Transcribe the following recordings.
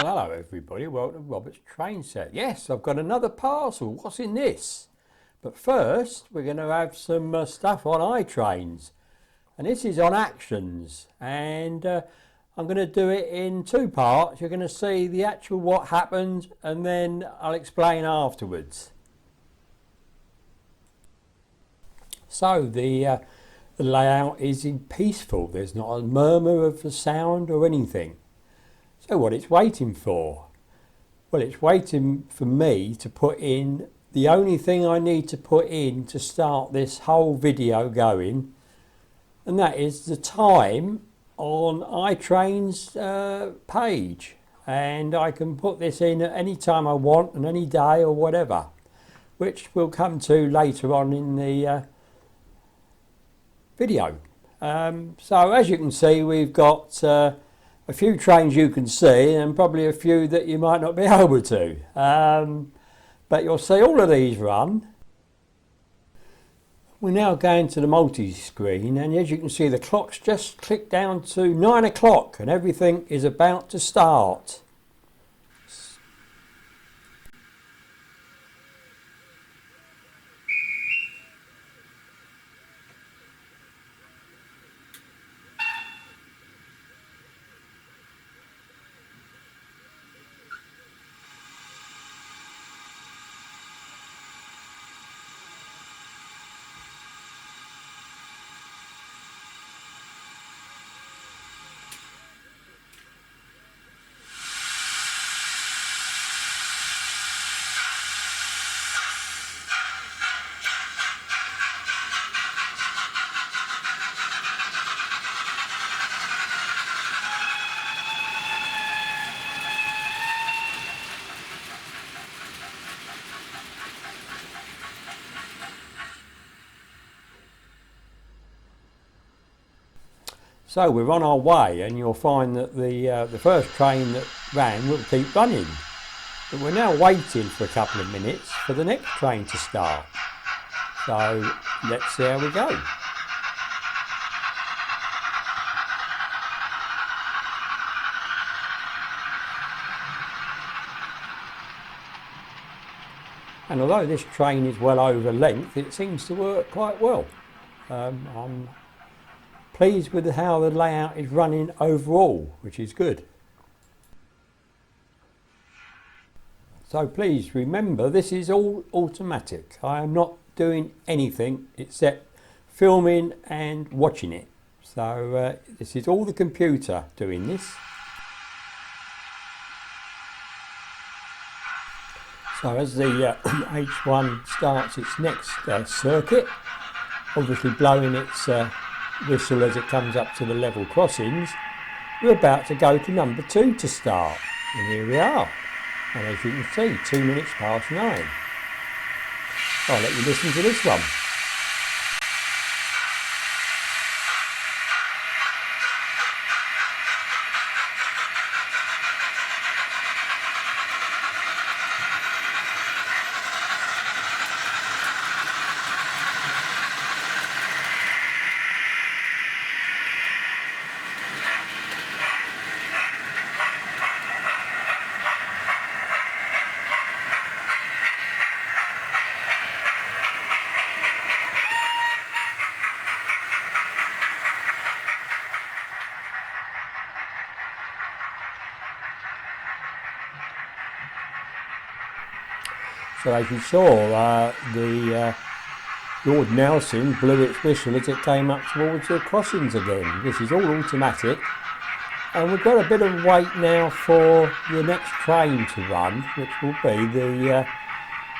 Well, hello everybody, welcome to Robert's Train Set. Yes, I've got another parcel. What's in this? But first, we're going to have some stuff on iTrains. And this is on actions. And I'm going to do it in two parts. You're going to see the actual what happened, and then I'll explain afterwards. So the layout is peaceful. There's not a murmur of a sound or anything. So what it's waiting for? Well, it's waiting for me to put in the only thing I need to put in to start this whole video going, and that is the time on iTrains page. And I can put this in at any time I want and any day or whatever, which we'll come to later on in the video. So as you can see, we've got a few trains you can see and probably a few that you might not be able to. But you'll see all of these run. We're now going to the multi-screen, and as you can see the clock's just clicked down to 9 o'clock and everything is about to start. So we're on our way, and you'll find that the first train that ran will keep running. But we're now waiting for a couple of minutes for the next train to start. So let's see how we go. And although this train is well over length, it seems to work quite well. I'm pleased with how the layout is running overall, which is good. So please remember, this is all automatic. I am not doing anything except filming and watching it. So this is all the computer doing this. So as the H1 starts its next circuit, obviously blowing its whistle as it comes up to the level crossings, we're about to go to number 2 to start, and here we are. And as you can see, 2 minutes past 9. I'll let you listen to this one. So as you saw, Lord Nelson blew its whistle as it came up towards the crossings again. This is all automatic, and we've got a bit of wait now for the next train to run, which will be the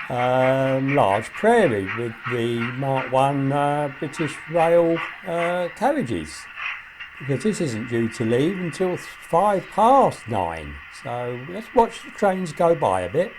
large prairie with the Mark 1 British Rail carriages, because this isn't due to leave until 5 past 9. So let's watch the trains go by a bit.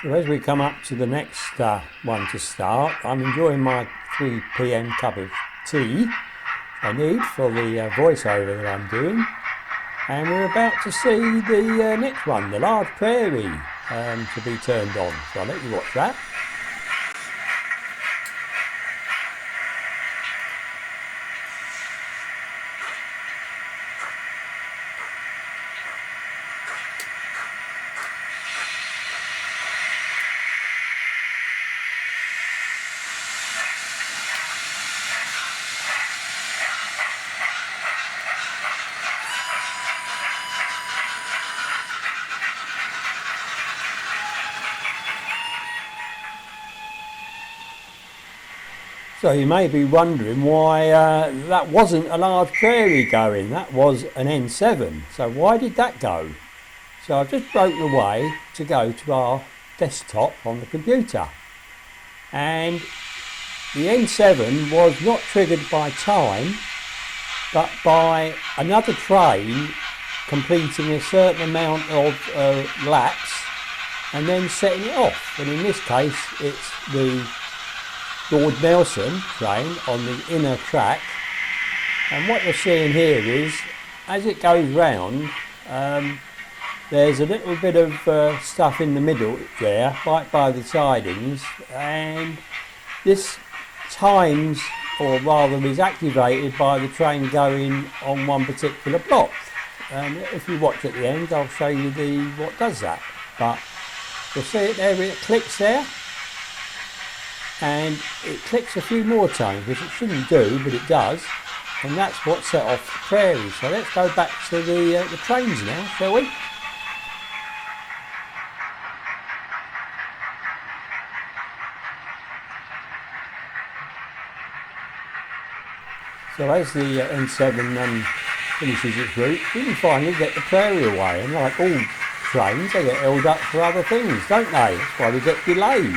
So as we come up to the next one to start, I'm enjoying my 3 p.m. cup of tea I need for the voiceover that I'm doing, and we're about to see the next one, the large prairie, to be turned on. So I'll let you watch that. So you may be wondering why that wasn't a large prairie going, that was an N7. So why did that go? So I've just broken away to go to our desktop on the computer, and the N7 was not triggered by time but by another train completing a certain amount of laps and then setting it off, and in this case it's the Lord Nelson train on the inner track. And what you're seeing here is, as it goes round, there's a little bit of stuff in the middle there, right by the sidings, and this times, or rather is activated by the train going on one particular block. And if you watch at the end, I'll show you what does that. But you'll see it there, it clicks there, and it clicks a few more times, which it shouldn't do, but it does, and that's what set off the prairie. So let's go back to the trains now, shall we? So as the N7 finishes its route, we finally get the prairie away, and like all trains, they get held up for other things, don't they? That's why we get delays.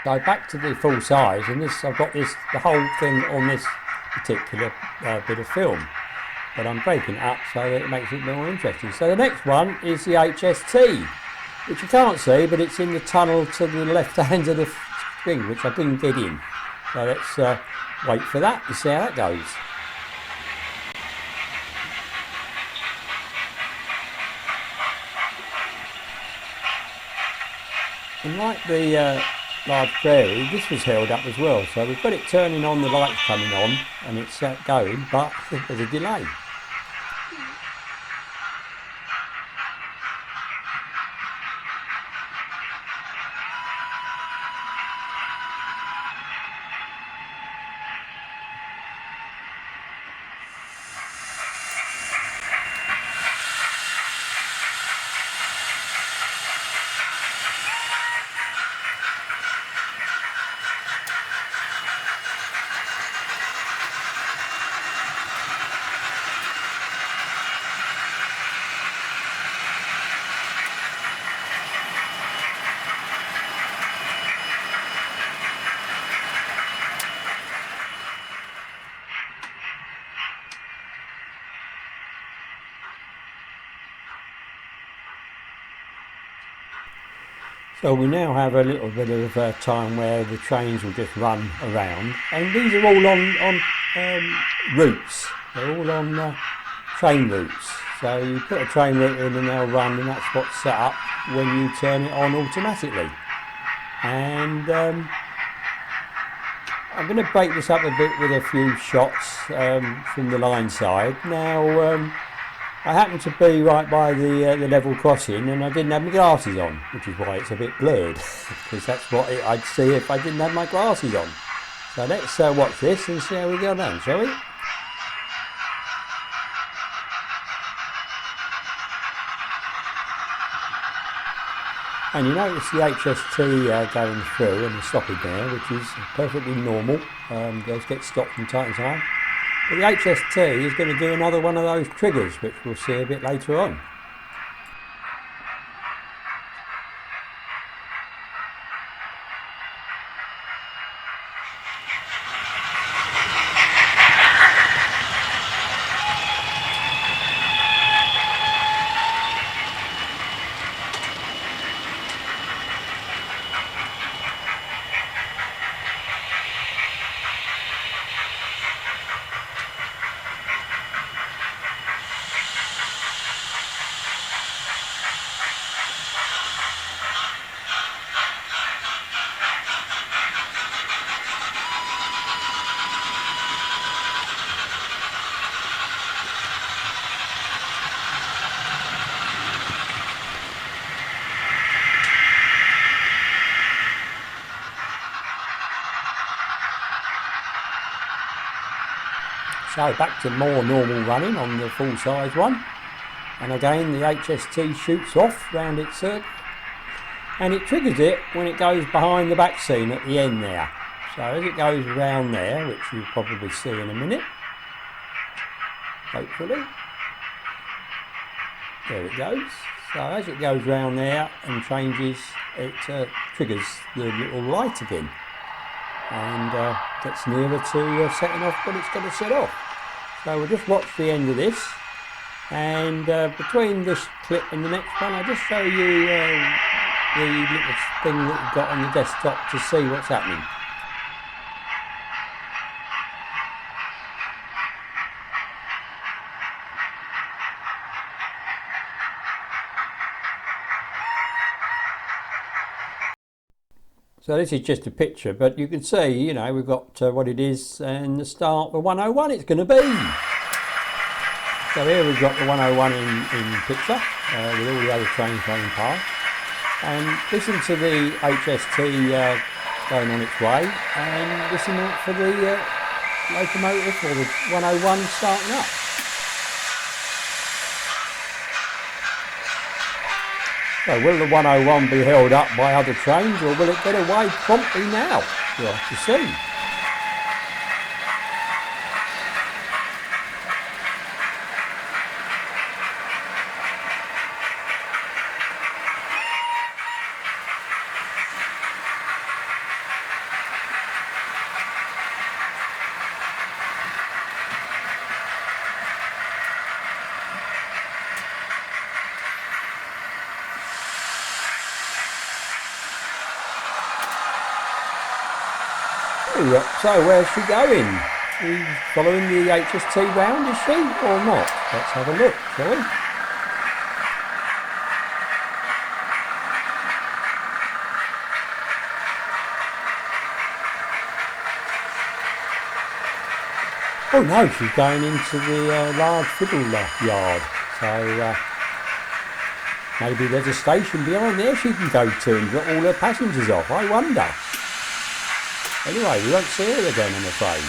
So back to the full size, and I've got the whole thing on this particular bit of film, but I'm breaking it up so that it makes it more interesting. So the next one is the HST, which you can't see, but it's in the tunnel to the left hand of the thing, which I didn't get in. So let's wait for that and see how that goes. And like the large prairie, this was held up as well, so we've got it turning on, the lights coming on, and it's going, but there's a delay. So we now have a little bit of time where the trains will just run around, and these are all on routes. They're all on train routes. So you put a train route in and they'll run, and that's what's set up when you turn it on automatically. And I'm going to break this up a bit with a few shots from the line side. Now I happened to be right by the level crossing, and I didn't have my glasses on, which is why it's a bit blurred, because that's what I'd see if I didn't have my glasses on. So let's watch this and see how we go down, shall we? And you notice the HST going through and the stopping there, which is perfectly normal. Those get stopped from time to time. But the HST is going to do another one of those triggers, which we'll see a bit later on. So back to more normal running on the full size one, and again the HST shoots off round its circle and it triggers it when it goes behind the back scene at the end there. So as it goes around there, which you'll probably see in a minute, hopefully, there it goes. So as it goes round there and changes, it triggers the little light again and gets nearer to setting off what it's going to set off. So we'll just watch the end of this, and between this clip and the next one I'll just show you the little thing that you've got on your desktop to see what's happening. So this is just a picture, but you can see, you know, we've got what it is and the start the 101 it's going to be. So here we've got the 101 in picture with all the other trains going past. And listen to the HST going on its way, and listen for the locomotive or the 101 starting up. So will the 101 be held up by other trains, or will it get away promptly now? We'll have to see. So where's she going? She's following the HST round, is she, or not? Let's have a look, shall we? Oh no, she's going into the large fiddle yard. So maybe there's a station behind there she can go to and drop all her passengers off, I wonder. Anyway, we won't see her again, I'm afraid.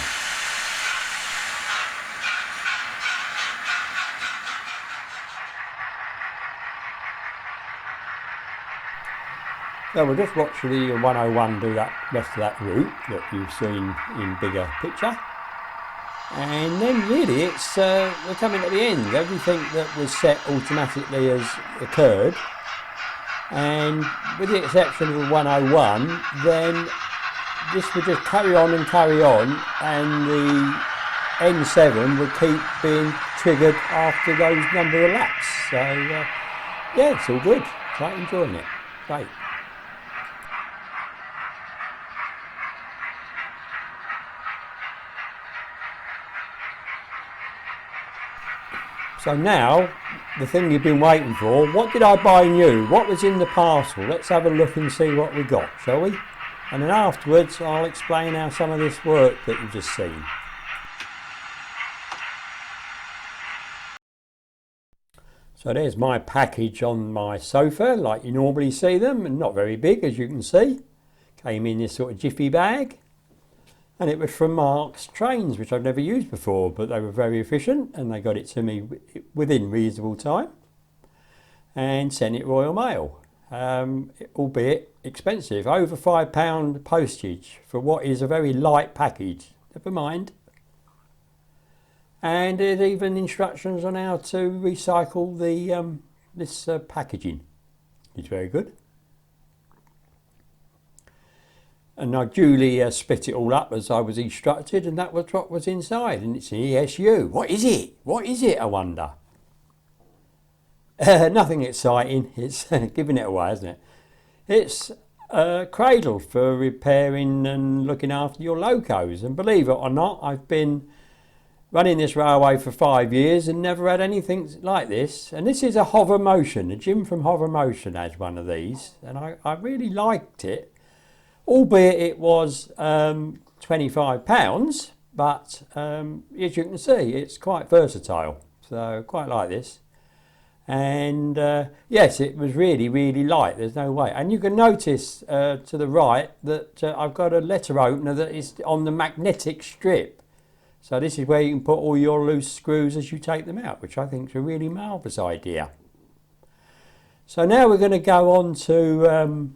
So we'll just watch the 101 do that rest of that route that you've seen in bigger picture. And then really it's, we're coming to the end. Everything that was set automatically has occurred. And with the exception of the 101, then this would just carry on, and the N7 would keep being triggered after those number of laps. So yeah, it's all good. Quite enjoying it. Great. So now, the thing you've been waiting for, what did I buy new? What was in the parcel? Let's have a look and see what we got, shall we? And then afterwards I'll explain how some of this worked that you've just seen. So there's my package on my sofa, like you normally see them, and not very big as you can see. Came in this sort of jiffy bag. And it was from Mark's Trains, which I've never used before, but they were very efficient and they got it to me within reasonable time and sent it Royal Mail. albeit expensive, over £5 postage for what is a very light package. Never mind. And there's even instructions on how to recycle the this packaging. It's very good. And I duly split it all up as I was instructed, and that was what was inside. And it's an ESU. What is it? What is it, I wonder? Nothing exciting. It's giving it away, isn't it? It's a cradle for repairing and looking after your locos. And believe it or not, I've been running this railway for 5 years and never had anything like this. And this is a Hover Motion. The Jim from Hover Motion has one of these, and I really liked it. Albeit it was £25, but as you can see, it's quite versatile. So quite like this. And yes, it was really, really light. There's no way. And you can notice to the right that I've got a letter opener that is on the magnetic strip. So this is where you can put all your loose screws as you take them out, which I think is a really marvellous idea. So now we're going to go on to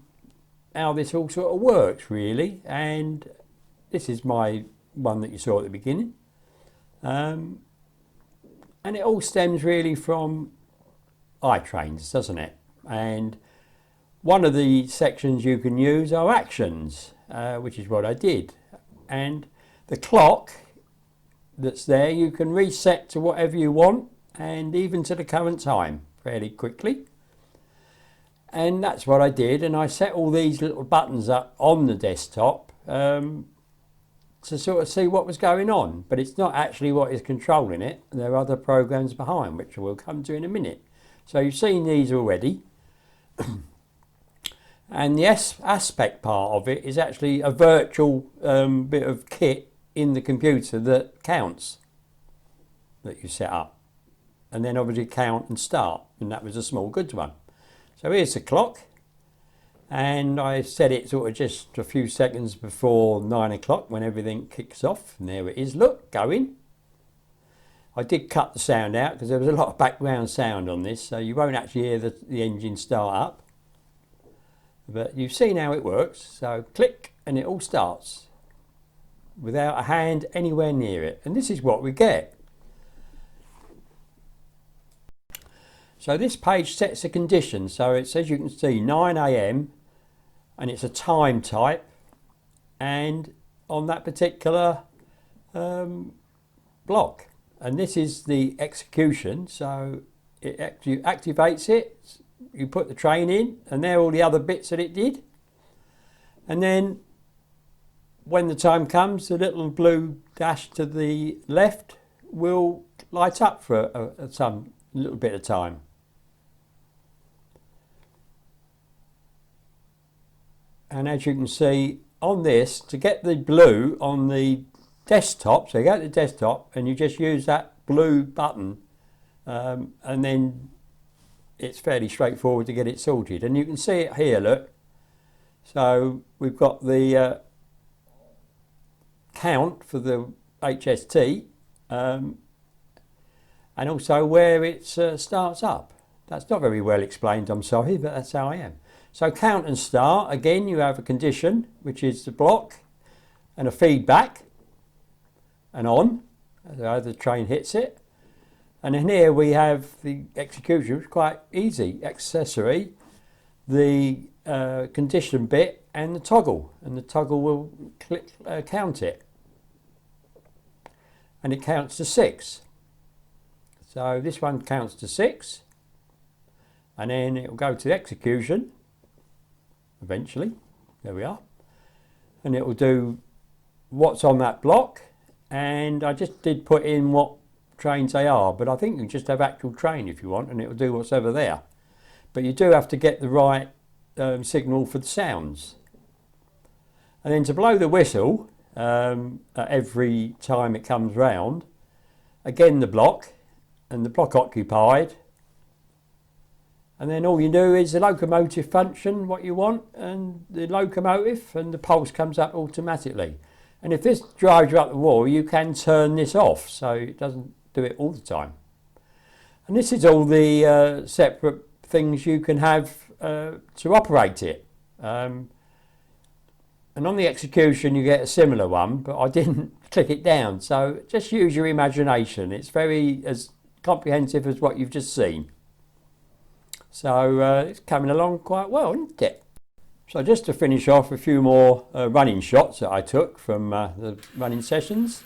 how this all sort of works, really. And this is my one that you saw at the beginning. And it all stems really from iTrains, doesn't it? And one of the sections you can use are actions, which is what I did. And the clock that's there you can reset to whatever you want, and even to the current time fairly quickly. And that's what I did, and I set all these little buttons up on the desktop to sort of see what was going on. But it's not actually what is controlling it. There are other programs behind, which we'll come to in a minute. So you've seen these already. And the aspect part of it is actually a virtual bit of kit in the computer that counts, that you set up. And then obviously count and start, and that was a small goods one. So here's the clock, and I set it sort of just a few seconds before 9 o'clock when everything kicks off, and there it is, look, going. I did cut the sound out because there was a lot of background sound on this, so you won't actually hear the engine start up. But you've seen how it works, so click and it all starts without a hand anywhere near it, and this is what we get. So this page sets a condition, so it says, you can see 9 AM, and it's a time type, and on that particular block. And this is the execution, so it activates it, you put the train in, and there are all the other bits that it did. And then when the time comes, the little blue dash to the left will light up for some little bit of time. And as you can see on this, to get the blue on the desktop, so you go to the desktop and you just use that blue button, and then it's fairly straightforward to get it sorted. And you can see it here, look. So we've got the count for the HST, and also where it starts up. That's not very well explained, I'm sorry, but that's how I am. So count and start, again you have a condition, which is the block, and a feedback, and on, as the train hits it. And then here we have the execution, which is quite easy, accessory, the condition bit, and the toggle. And the toggle will count it. And it counts to 6. So this one counts to 6. And then it will go to the execution. Eventually, there we are, and it will do what's on that block. And I just did put in what trains they are, but I think you can just have actual train if you want, and it will do what's ever there. But you do have to get the right signal for the sounds. And then to blow the whistle every time it comes round, again the block, and the block occupied. And then all you do is the locomotive function, what you want, and the locomotive, and the pulse comes up automatically. And if this drives you up the wall, you can turn this off, so it doesn't do it all the time. And this is all the separate things you can have to operate it. And on the execution you get a similar one, but I didn't click it down, so just use your imagination. It's very as comprehensive as what you've just seen. So it's coming along quite well, isn't it? So just to finish off, a few more running shots that I took from the running sessions.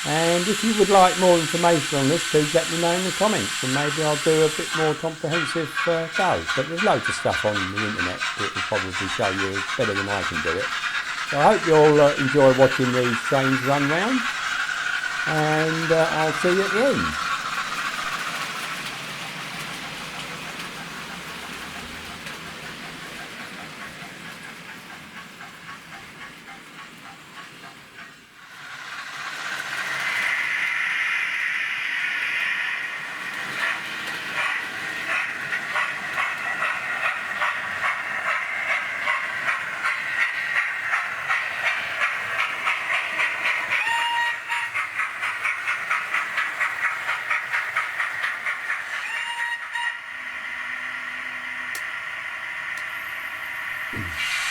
And if you would like more information on this, please let me know in the comments, and maybe I'll do a bit more comprehensive go. But there's loads of stuff on the internet that will probably show you better than I can do it. So I hope you'll enjoy watching these trains run round, and I'll see you at the end.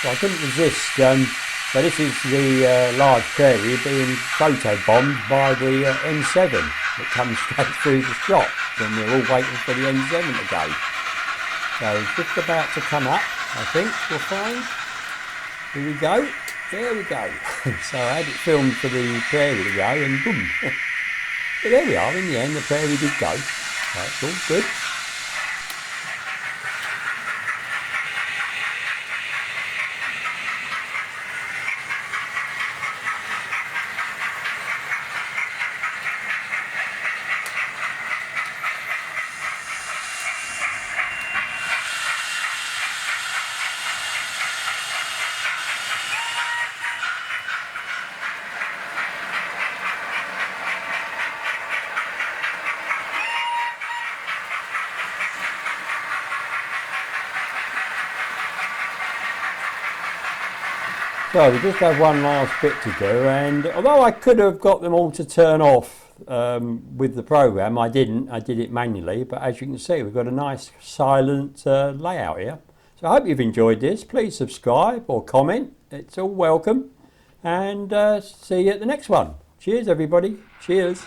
So I couldn't resist, so this is the large prairie being photobombed by the N7 that comes straight through the shop, and we're all waiting for the N7 to go. So it's just about to come up, I think, we'll find. Here we go, there we go. So I had it filmed for the prairie to go, and boom. But there we are, in the end the prairie did go. That's all good. So we just have one last bit to do, and although I could have got them all to turn off with the program, I didn't. I did it manually, but as you can see, we've got a nice silent layout here. So I hope you've enjoyed this. Please subscribe or comment. It's all welcome, and see you at the next one. Cheers everybody. Cheers.